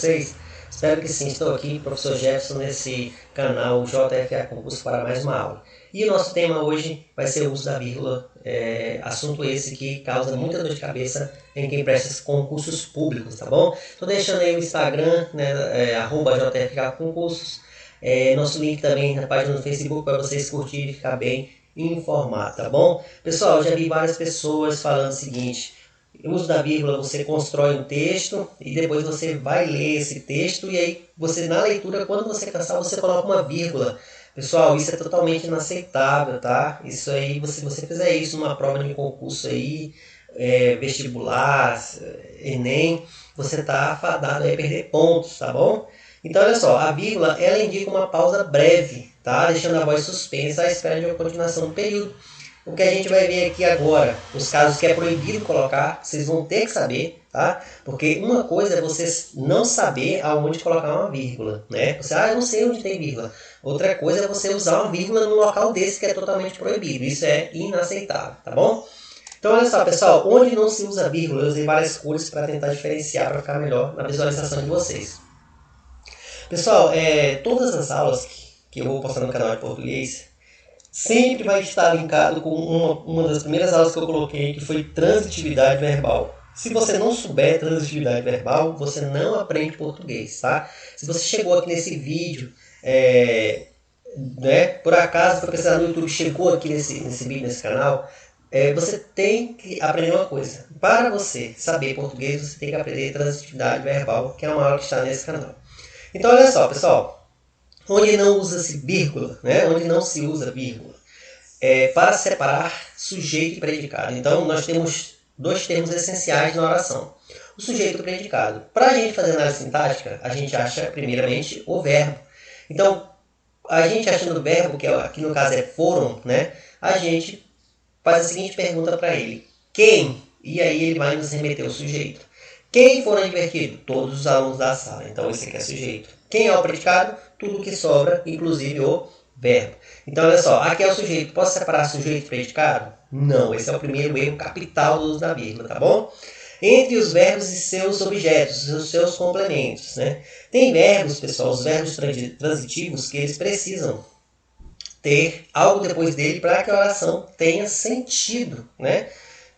vocês? Espero que sim. Estou aqui, professor Jefferson, nesse canal JFA Concurso para mais uma aula. E o nosso tema hoje vai ser o uso da vírgula, assunto esse que causa muita dor de cabeça em quem presta concursos públicos, tá bom? Estou deixando aí o Instagram, né, @JFA Concursos, nosso link também na página do Facebook para vocês curtirem e ficar bem informado, tá bom? Pessoal, eu já vi várias pessoas falando o seguinte: o uso da vírgula, você constrói um texto e depois você vai ler esse texto e aí você, na leitura, quando você cansar, você coloca uma vírgula. Pessoal, isso é totalmente inaceitável, tá? Isso aí, se você fizer isso numa prova de concurso aí, vestibular, Enem, você tá fadado a perder pontos, tá bom? Então, olha só, a vírgula, ela indica uma pausa breve, tá? Deixando a voz suspensa à espera de uma continuação do período. O que a gente vai ver aqui agora, os casos que é proibido colocar, vocês vão ter que saber, tá? Porque uma coisa é você não saber aonde colocar uma vírgula, né? Você, eu não sei onde tem vírgula. Outra coisa é você usar uma vírgula num local desse que é totalmente proibido. Isso é inaceitável, tá bom? Então, olha só, pessoal, onde não se usa vírgula, eu usei várias cores para tentar diferenciar, para ficar melhor na visualização de vocês. Pessoal, todas as aulas que eu vou postar no canal de português sempre vai estar linkado com uma das primeiras aulas que eu coloquei, que foi transitividade verbal. Se você não souber transitividade verbal, você não aprende português, tá? Se você chegou aqui nesse vídeo, por acaso foi pesquisar no YouTube, chegou aqui nesse vídeo, nesse canal, você tem que aprender uma coisa. Para você saber português, você tem que aprender transitividade verbal, que é uma aula que está nesse canal. Então, olha só, pessoal. Onde não usa-se vírgula, né? Onde não se usa vírgula, para separar sujeito e predicado. Então, nós temos dois termos essenciais na oração: o sujeito e o predicado. Para a gente fazer análise sintática, a gente acha, primeiramente, o verbo. Então, a gente achando o verbo, que aqui no caso é foram, né? A gente faz a seguinte pergunta para ele: quem? E aí ele vai nos remeter ao sujeito. Quem foram advertidos? Todos os alunos da sala. Então, esse aqui é sujeito. Quem é o predicado? Tudo que sobra, inclusive o verbo. Então, olha só, aqui é o sujeito. Posso separar sujeito e predicado? Não, esse é o primeiro erro capital do uso da vírgula, tá bom? Entre os verbos e seus objetos, os seus complementos, né? Tem verbos, pessoal, os verbos transitivos, que eles precisam ter algo depois dele para que a oração tenha sentido, né?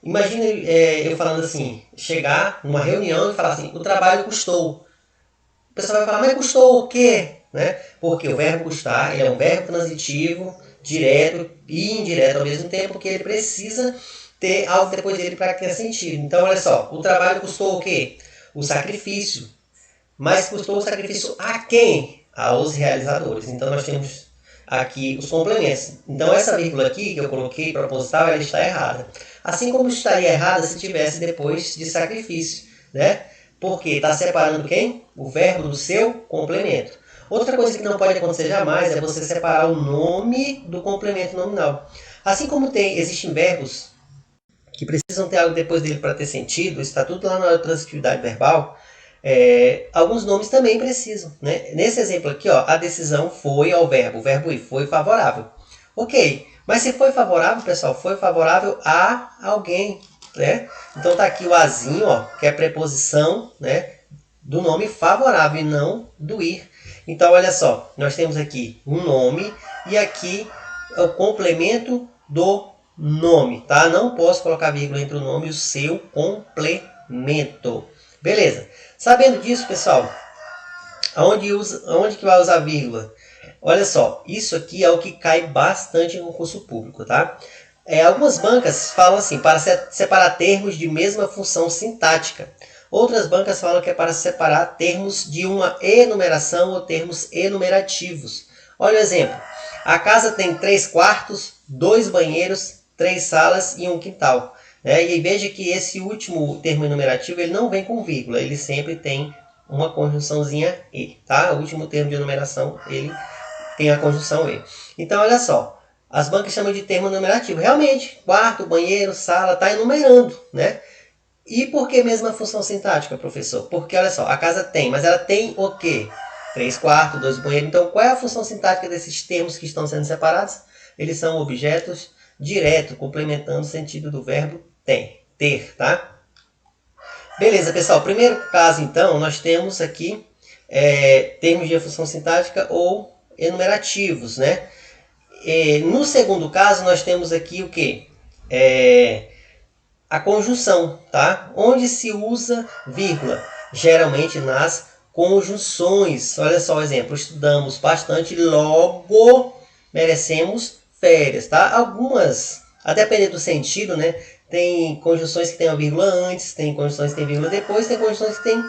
Imagina eu falando assim, chegar numa reunião e falar assim: o trabalho custou. O pessoal vai falar: mas custou o quê? Né? Porque o verbo custar, ele é um verbo transitivo, direto e indireto ao mesmo tempo, porque ele precisa ter algo depois dele para que tenha sentido. Então, olha só, o trabalho custou o quê? O sacrifício. Mas custou o sacrifício a quem? Aos realizadores. Então, nós temos aqui os complementos. Então, essa vírgula aqui que eu coloquei proposital, ela está errada. Assim como estaria errada se tivesse depois de sacrifício, né? Porque está separando quem? O verbo do seu complemento. Outra coisa que não pode acontecer jamais é você separar o nome do complemento nominal. Assim como existem verbos que precisam ter algo depois dele para ter sentido, está tudo lá na transitividade verbal, alguns nomes também precisam, né? Nesse exemplo aqui, ó, a decisão foi ao verbo, o verbo ir, foi favorável. Ok, mas se foi favorável, pessoal, foi favorável a alguém, né? Então tá aqui o azinho, ó, que é a preposição, né, do nome favorável e não do ir. Então, olha só, nós temos aqui um nome e aqui é o complemento do nome, tá? Não posso colocar vírgula entre o nome e o seu complemento. Beleza? Sabendo disso, pessoal, aonde que vai usar vírgula? Olha só, isso aqui é o que cai bastante em concurso público, tá? Algumas bancas falam assim, para separar termos de mesma função sintática. Outras bancas falam que é para separar termos de uma enumeração ou termos enumerativos. Olha o exemplo. A casa tem 3 quartos, 2 banheiros, 3 salas e um quintal. E veja que esse último termo enumerativo ele não vem com vírgula, ele sempre tem uma conjunçãozinha E, tá? O último termo de enumeração, ele tem a conjunção E. Então, olha só, as bancas chamam de termo enumerativo. Realmente, quarto, banheiro, sala, está enumerando, né? E por que mesmo a função sintática, professor? Porque, olha só, a casa tem, mas ela tem o quê? 3 quartos, 2 banheiros. Então, qual é a função sintática desses termos que estão sendo separados? Eles são objetos diretos, complementando o sentido do verbo tem, ter, tá? Beleza, pessoal. Primeiro caso, então, nós temos aqui termos de função sintática ou enumerativos, né? No segundo caso, nós temos aqui o que? A conjunção, tá? Onde se usa vírgula? Geralmente nas conjunções. Olha só o exemplo. Estudamos bastante, logo merecemos férias, tá? Algumas, a depender do sentido, né? Tem conjunções que tem uma vírgula antes, tem conjunções que tem vírgula depois, tem conjunções que tem,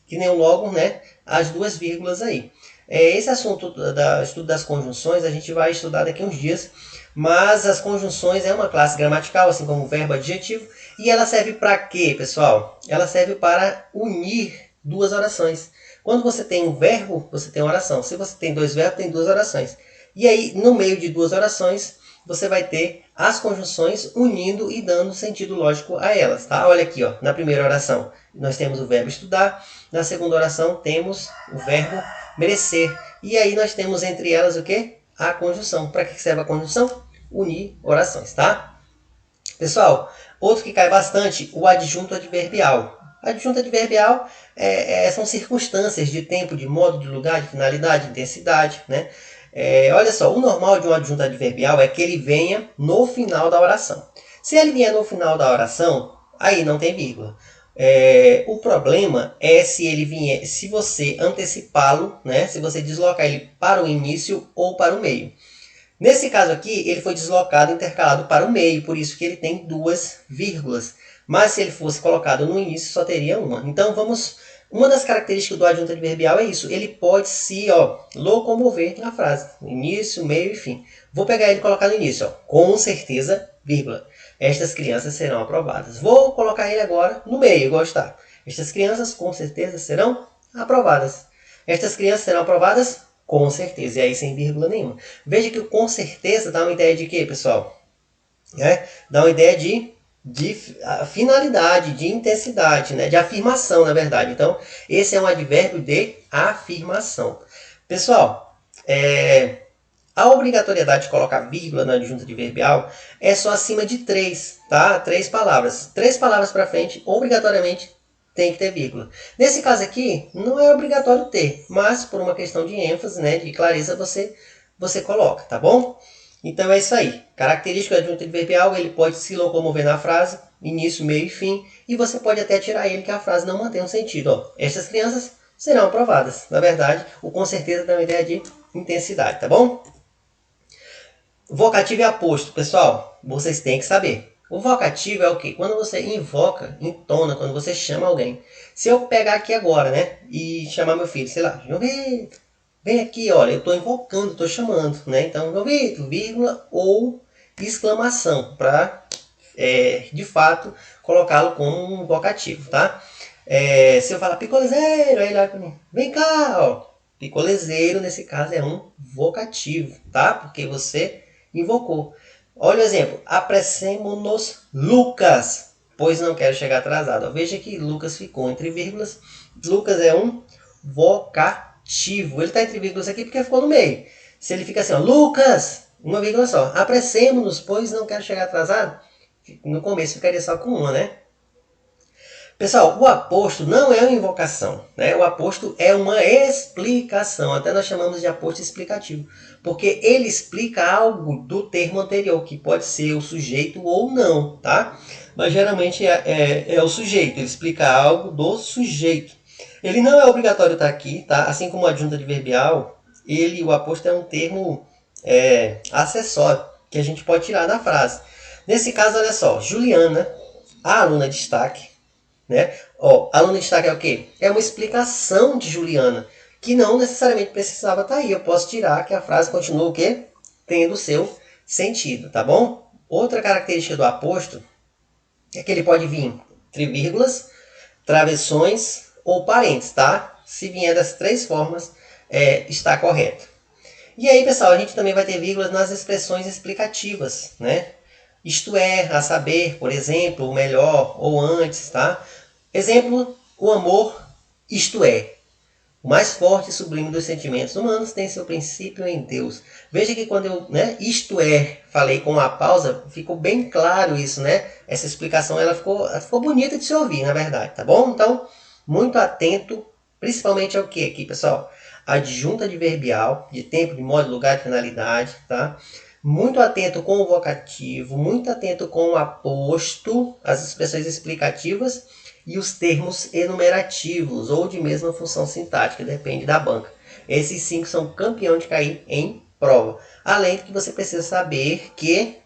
que nem o logo, né? As duas vírgulas aí. Esse assunto do estudo das conjunções a gente vai estudar daqui a uns dias, mas as conjunções é uma classe gramatical, assim como o verbo adjetivo, e ela serve para quê, pessoal? Ela serve para unir duas orações. Quando você tem um verbo, você tem uma oração. Se você tem dois verbos, tem duas orações. E aí, no meio de duas orações, você vai ter as conjunções unindo e dando sentido lógico a elas, tá? Olha aqui, ó, na primeira oração, nós temos o verbo estudar, na segunda oração temos o verbo merecer. E aí nós temos entre elas o quê? A conjunção. Para que serve a conjunção? Unir orações, tá? Pessoal, outro que cai bastante, o adjunto adverbial. Adjunto adverbial são circunstâncias de tempo, de modo, de lugar, de finalidade, de intensidade, né? Olha só, o normal de um adjunto adverbial é que ele venha no final da oração. Se ele vier no final da oração, aí não tem vírgula. O problema é se ele vier, se você antecipá-lo, né? Se você deslocar ele para o início ou para o meio. Nesse caso aqui, ele foi deslocado, intercalado para o meio, por isso que ele tem duas vírgulas. Mas se ele fosse colocado no início, só teria uma. Então, uma das características do adjunto adverbial é isso. Ele pode se locomover na frase. Início, meio e fim. Vou pegar ele e colocar no início. Com certeza, vírgula. Estas crianças serão aprovadas. Vou colocar ele agora no meio, igual está. Estas crianças, com certeza, serão aprovadas. Estas crianças serão aprovadas, com certeza. E aí, sem vírgula nenhuma. Veja que o com certeza dá uma ideia de quê, pessoal? Dá uma ideia de finalidade, de intensidade, né? De afirmação, na verdade. Então, esse é um advérbio de afirmação. Pessoal, a obrigatoriedade de colocar vírgula na adjunta adverbial é só acima de 3, tá? 3 palavras. 3 palavras para frente, obrigatoriamente, tem que ter vírgula. Nesse caso aqui, não é obrigatório ter, mas por uma questão de ênfase, né, de clareza, você coloca, tá bom? Então é isso aí. Característica do adjunto adverbial, ele pode se locomover na frase, início, meio e fim, e você pode até tirar ele que a frase não mantém um sentido. Estas crianças serão aprovadas. Na verdade, o com certeza dá uma ideia de intensidade, tá bom? Vocativo e aposto. Pessoal, vocês têm que saber. O vocativo é o quê? Quando você invoca, entona, quando você chama alguém. Se eu pegar aqui agora, né, e chamar meu filho, sei lá, João Vitor, vem aqui, olha, eu estou invocando, estou chamando, né? Então, João Vitor, vírgula ou exclamação, para, de fato, colocá-lo como um vocativo, tá? Se eu falar picolezeiro, aí ele olha para mim, vem cá, ó. Picolezeiro, nesse caso, é um vocativo, tá? Porque você invocou. Olha o exemplo. Apressemo-nos, Lucas, pois não quero chegar atrasado. Veja que Lucas ficou entre vírgulas. Lucas é um vocativo. Ele está entre vírgulas aqui porque ficou no meio. Se ele fica assim, ó, Lucas, uma vírgula só. Apressemo-nos, pois não quero chegar atrasado. No começo ficaria só com uma, né? Pessoal, o aposto não é uma invocação, né? O aposto é uma explicação. Até nós chamamos de aposto explicativo. Porque ele explica algo do termo anterior, que pode ser o sujeito ou não, tá? Mas geralmente é o sujeito, ele explica algo do sujeito. Ele não é obrigatório estar aqui, tá? Assim como o adjunto adverbial, o aposto é um termo acessório, que a gente pode tirar da frase. Nesse caso, olha só, Juliana, a aluna de destaque, né? Aluna de destaque é o quê? É uma explicação de Juliana, que não necessariamente precisava estar aí. Eu posso tirar que a frase continua o quê? Tendo o seu sentido, tá bom? Outra característica do aposto é que ele pode vir entre vírgulas, travessões ou parênteses, tá? Se vier das 3 formas, está correto. E aí, pessoal, a gente também vai ter vírgulas nas expressões explicativas, né? Isto é, a saber, por exemplo, o melhor ou antes, tá? Exemplo, o amor, isto é. O mais forte e sublime dos sentimentos humanos tem seu princípio em Deus. Veja que quando eu, isto é, falei com a pausa, ficou bem claro isso, né? Essa explicação ela ficou bonita de se ouvir, na verdade, tá bom? Então, muito atento Principalmente é o que aqui, pessoal? Adjunta adverbial, de tempo, de modo, lugar, de finalidade, tá? Muito atento com o vocativo, muito atento com o aposto, as expressões explicativas e os termos enumerativos, ou de mesma função sintática, depende da banca. Esses 5 são campeão de cair em prova. Além de que você precisa saber que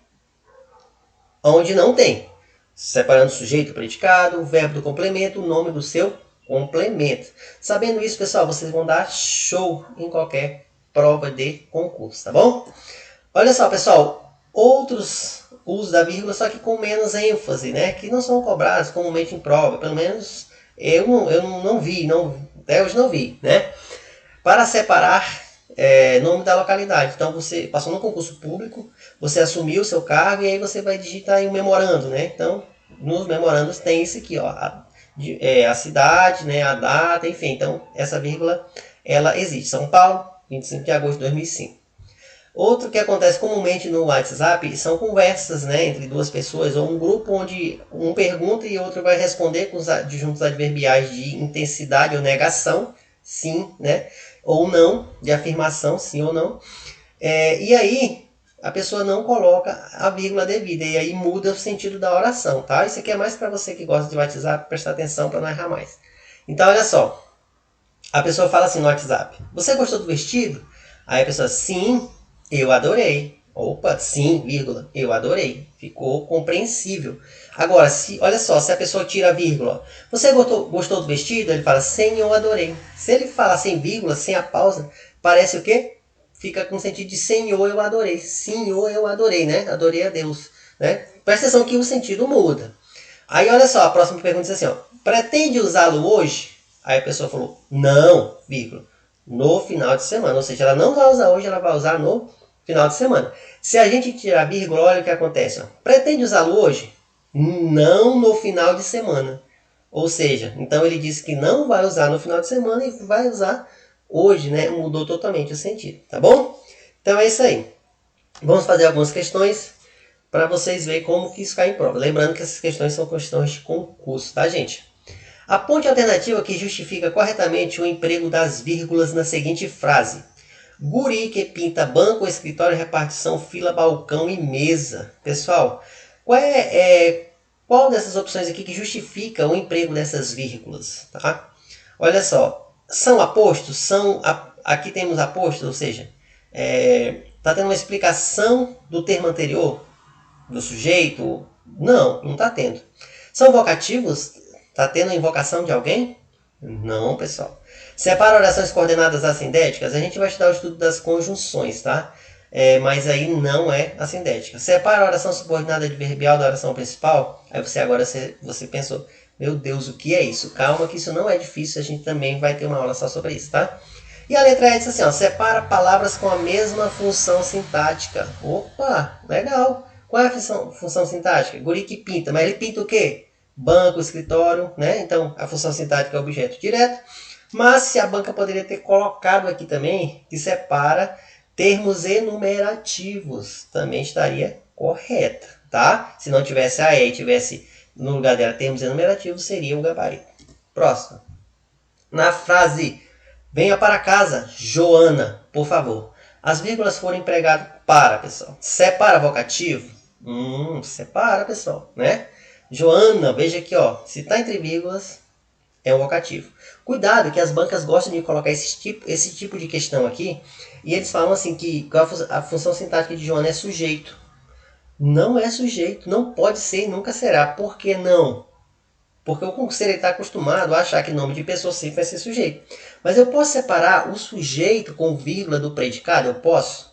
onde não tem, separando o sujeito, o predicado, o verbo do complemento, o nome do seu complemento. Sabendo isso, pessoal, vocês vão dar show em qualquer prova de concurso, tá bom? Olha só, pessoal, outros usos da vírgula, só que com menos ênfase, né? Que não são cobrados comumente em prova, pelo menos eu não vi, até hoje não vi, né? Para separar nome da localidade. Então, você passou no concurso público, você assumiu o seu cargo e aí você vai digitar aí um memorando, né? Então, nos memorandos tem isso aqui, ó, a cidade, né, a data, enfim. Então, essa vírgula, ela existe. São Paulo, 25 de agosto de 2005. Outro que acontece comumente no WhatsApp são conversas, né, entre duas pessoas ou um grupo onde um pergunta e outro vai responder com os adjuntos adverbiais de intensidade ou negação, sim, né, ou não, de afirmação, sim ou não. E aí a pessoa não coloca a vírgula devida e aí muda o sentido da oração, tá? Isso aqui é mais para você que gosta de WhatsApp, prestar atenção para não errar mais. Então, olha só, a pessoa fala assim no WhatsApp: você gostou do vestido? Aí a pessoa: sim, eu adorei. Opa, sim, vírgula, eu adorei. Ficou compreensível. Agora, olha só, se a pessoa tira a vírgula, você gostou do vestido? Ele fala: sim, eu adorei. Se ele fala sem vírgula, sem a pausa, parece o quê? Fica com sentido de Senhor, eu adorei. Senhor, eu adorei, né? Adorei a Deus. Né? Presta atenção que o sentido muda. Aí, olha só, a próxima pergunta diz assim, ó: pretende usá-lo hoje? Aí a pessoa falou: não, vírgula, no final de semana. Ou seja, ela não vai usar hoje, ela vai usar no final de semana. Se a gente tirar a vírgula, olha o que acontece. Ó. Pretende usá-lo hoje? Não no final de semana. Ou seja, então ele disse que não vai usar no final de semana e vai usar hoje, né? Mudou totalmente o sentido, tá bom? Então é isso aí. Vamos fazer algumas questões para vocês verem como que isso cai em prova. Lembrando que essas questões são questões de concurso, tá, gente? Aponte a alternativa que justifica corretamente o emprego das vírgulas na seguinte frase: guri que pinta banco, escritório, repartição, fila, balcão e mesa. Pessoal, qual dessas opções aqui que justifica o emprego dessas vírgulas? Tá? Olha só, são apostos? Aqui temos apostos, ou seja, está tendo uma explicação do termo anterior, do sujeito? Não está tendo. São vocativos? Está tendo a invocação de alguém? Não, pessoal. Separa orações coordenadas assindéticas? A gente vai estudar o estudo das conjunções, tá? Mas aí não é assindética. Separa a oração subordinada adverbial da oração principal? Aí você pensou: meu Deus, o que é isso? Calma que isso não é difícil, a gente também vai ter uma aula só sobre isso, tá? E a letra E diz assim, ó: separa palavras com a mesma função sintática. Opa, legal. Qual é a função sintática? Guri que pinta, mas ele pinta o quê? Banco, escritório, né? Então, a função sintática é objeto direto. Mas se a banca poderia ter colocado aqui também, que separa termos enumerativos, também estaria correta, tá? Se não tivesse a E e tivesse no lugar dela termos enumerativos, seria o gabarito. Próximo. Na frase: venha para casa, Joana, por favor. As vírgulas foram empregadas para, pessoal. Separa vocativo? Separa, pessoal, né? Joana, veja aqui, ó. Se está entre vírgulas, é um vocativo. Cuidado que as bancas gostam de colocar esse tipo de questão aqui. E eles falam assim que a função sintática de Joana é sujeito. Não é sujeito. Não pode ser e nunca será. Por que não? Porque o concurseiro está acostumado a achar que nome de pessoa sempre vai ser sujeito. Mas eu posso separar o sujeito com vírgula do predicado? Eu posso?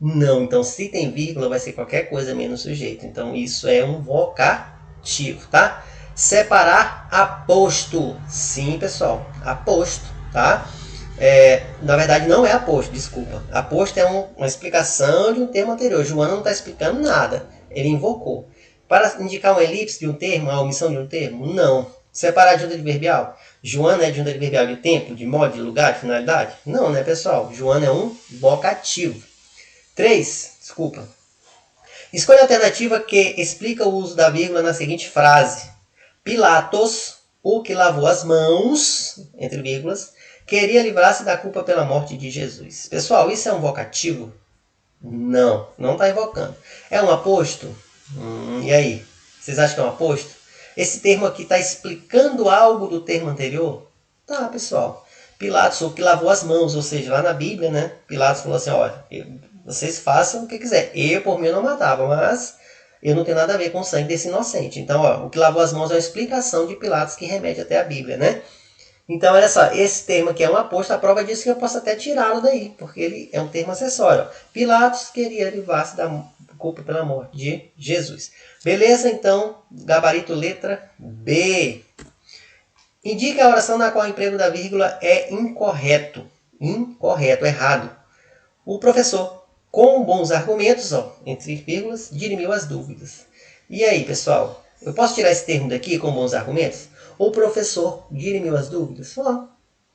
Não. Então, se tem vírgula, vai ser qualquer coisa menos sujeito. Então, isso é um vocativo, tá? Separar aposto. Sim, pessoal. Aposto, tá? Na verdade, não é aposto, desculpa. Aposto é uma explicação de um termo anterior. Joana não está explicando nada. Ele invocou. Para indicar uma elipse de um termo, a omissão de um termo? Não. Separar adjunta adverbial? Joana é adjunta adverbial de tempo, de modo, de lugar, de finalidade? Não, né, pessoal? Joana é um vocativo. 3. Desculpa. Escolha a alternativa que explica o uso da vírgula na seguinte frase: Pilatos, o que lavou as mãos, entre vírgulas, queria livrar-se da culpa pela morte de Jesus. Pessoal, isso é um vocativo? Não, não está invocando. É um aposto? E aí? Vocês acham que é um aposto? Esse termo aqui está explicando algo do termo anterior? Tá, pessoal. Pilatos, o que lavou as mãos, ou seja, lá na Bíblia, né? Pilatos falou assim, olha, vocês façam o que quiser. Eu, por mim, não matava, mas eu não tenho nada a ver com o sangue desse inocente. Então, ó, o que lavou as mãos é uma explicação de Pilatos que remete até a Bíblia, né? Então, olha só, esse termo aqui é um aposto, a prova disso que eu posso até tirá-lo daí, porque ele é um termo acessório. Pilatos queria livrar-se da culpa pela morte de Jesus. Beleza? Então, gabarito letra B. Indique a oração na qual o emprego da vírgula é incorreto. Incorreto, errado. O professor, com bons argumentos, ó, entre vírgulas, dirimiu as dúvidas. E aí, pessoal? Eu posso tirar esse termo daqui com bons argumentos? O professor dirimiu as dúvidas? Ó,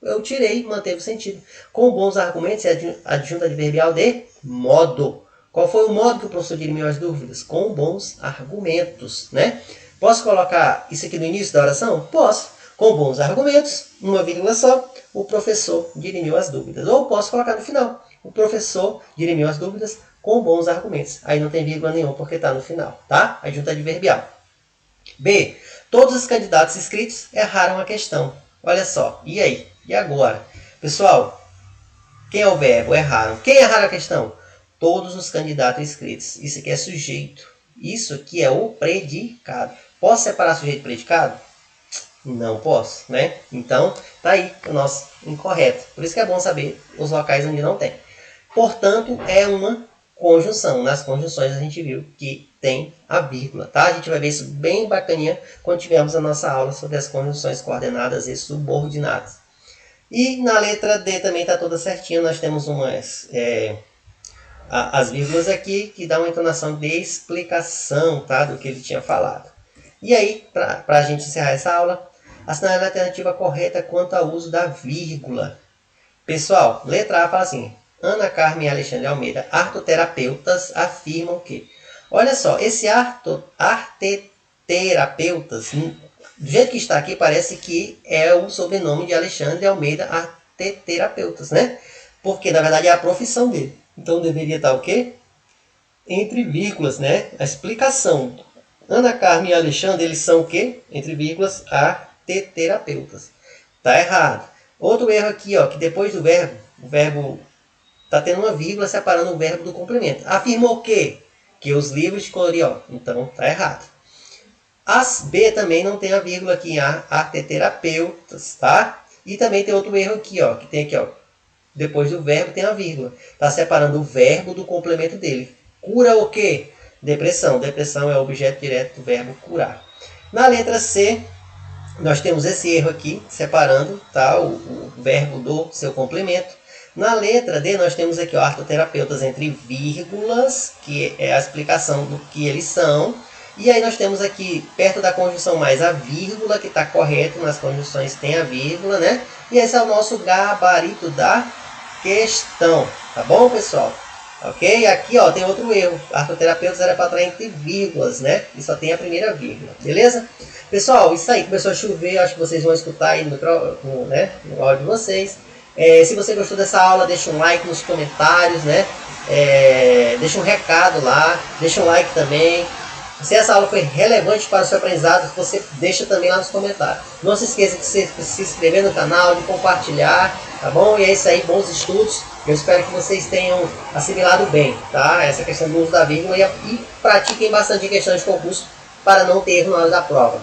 eu tirei, manteve o sentido. Com bons argumentos é adjunta adverbial de modo. Qual foi o modo que o professor dirimiu as dúvidas? Com bons argumentos, né? Posso colocar isso aqui no início da oração? Posso. Com bons argumentos, uma vírgula só, o professor dirimiu as dúvidas. Ou posso colocar no final. O professor dirimiu as dúvidas com bons argumentos. Aí não tem vírgula nenhuma porque está no final, tá? Adjunta adverbial. B. Todos os candidatos inscritos erraram a questão. Olha só. E aí? E agora? Pessoal, quem é o verbo? Erraram. Quem erraram a questão? Todos os candidatos inscritos. Isso aqui é sujeito. Isso aqui é o predicado. Posso separar sujeito e predicado? Não posso, né? Então, tá aí o nosso incorreto. Por isso que é bom saber os locais onde não tem. Portanto, é uma conjunção. Nas conjunções a gente viu que tem a vírgula, tá? A gente vai ver isso bem bacaninha quando tivermos a nossa aula sobre as conjunções coordenadas e subordinadas. E na letra D também está toda certinha. Nós temos as vírgulas aqui que dá uma entonação de explicação, tá? Do que ele tinha falado. E aí, para a gente encerrar essa aula, assinale a alternativa correta quanto ao uso da vírgula. Pessoal, letra A fala assim: Ana Carmen e Alexandre Almeida, artoterapeutas, afirmam que... Olha só, esse arteterapeutas, do jeito que está aqui, parece que é o sobrenome de Alexandre Almeida, arteterapeutas, né? Porque, na verdade, é a profissão dele. Então, deveria estar o quê? Entre vírgulas, né? A explicação. Ana Carmen e Alexandre, eles são o quê? Entre vírgulas, arteterapeutas. Tá errado. Outro erro aqui, ó, que depois do verbo, o verbo está tendo uma vírgula separando o verbo do complemento. Afirmou que os livros de colorir, ó. Então, tá errado. As B também não tem a vírgula aqui em arteterapeutas, tá? E também tem outro erro aqui, ó, que tem aqui, ó. Depois do verbo tem a vírgula. Tá separando o verbo do complemento dele. Cura o quê? Depressão. Depressão é o objeto direto do verbo curar. Na letra C, nós temos esse erro aqui, separando, tá, o verbo do seu complemento. Na letra D, nós temos aqui, ó, artoterapeutas entre vírgulas, que é a explicação do que eles são. E aí nós temos aqui, perto da conjunção mais a vírgula, que está correto, nas conjunções tem a vírgula, né? E esse é o nosso gabarito da questão, tá bom, pessoal? Ok? Aqui, ó, tem outro erro. Artoterapeutas era para estar entre vírgulas, né? E só tem a primeira vírgula, beleza? Pessoal, isso aí, começou a chover, acho que vocês vão escutar aí no áudio de vocês. Se você gostou dessa aula, deixa um like nos comentários, né? Deixa um recado lá, deixa um like também. Se essa aula foi relevante para o seu aprendizado, você deixa também lá nos comentários. Não se esqueça de se inscrever no canal, de compartilhar, tá bom? E é isso aí, bons estudos. Eu espero que vocês tenham assimilado bem, tá? Essa questão do uso da vírgula e pratiquem bastante questões de concurso para não ter erro na hora da prova.